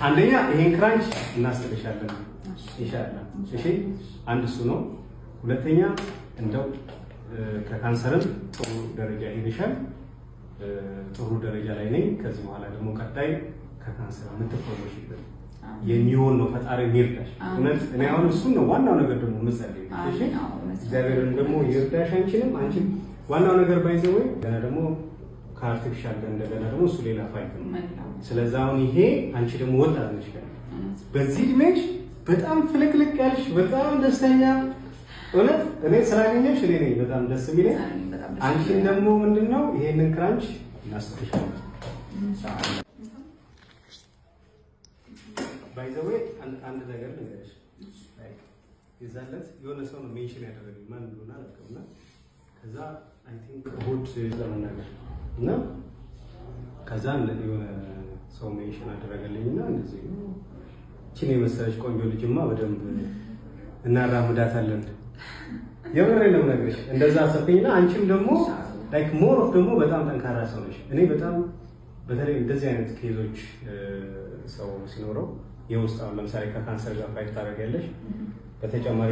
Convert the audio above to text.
አንደኛ ይሄን ክራንች እናስተካክላለን ኢንሻአላህ። እሺ አንድ እሱ ነው። ሁለተኛ እንደው ከካንሰርም ጥሩ ደረጃ ሄደሻል፣ ጥሩ ደረጃ ላይ ነኝ። ከዚህ በኋላ ደግሞ ቀጣይ ከካንሰር የምትፈወሽበት የሚሆን ነው። ፈጣሪ ይርዳሽ። እውነት እኔ አሁን እሱን ነው ዋናው ነገር ደግሞ መጸለይ። እሺ እግዚአብሔርን ደግሞ ይርዳሽ አንቺንም። አንቺ ዋናው ነገር ባይዘው ገና ደግሞ ከአርቲፊሻል ጋር እንደገና ደግሞ እሱ ሌላ ፋይት ነው። ስለዚህ አሁን ይሄ አንቺ ደግሞ ወጣት ነሽ፣ በዚህ እድሜሽ በጣም ፍልቅልቅ ያልሽ በጣም ደስተኛ እውነት እኔ ስላገኘሽ እኔ ነኝ በጣም ደስ የሚለኝ። አንቺን ደግሞ ምንድነው ይሄንን ክራንች እናስተካክላለን ኢንሻአላህ። ባይ ዘ ዌይ አንድ ነገር ልንገርሽ። የዛለት የሆነ ሰው ነው ሜንሽን ያደረገኝ ማን እንደሆነ አላውቅምና ከዛ አይ ቲንክ እሑድ ለመናገር እና ከዛ የሆነ ሰው ሜንሽን አደረገልኝና እንደዚህ እቺን የመሰለች ቆንጆ ልጅማ በደንብ እናራምዳታለን። የምሬ ነው የምነግርሽ። እንደዛ አሰብኩኝና አንቺም ደግሞ ላይክ ሞር ኦፍ ደግሞ በጣም ጠንካራ ሰው ነሽ። እኔ በጣም በተለይ እንደዚህ አይነት ኬዞች ሰው ሲኖረው የውስጥ አሁን ለምሳሌ ከካንሰር ጋር ፋይት ታደርጊያለሽ በተጨማሪ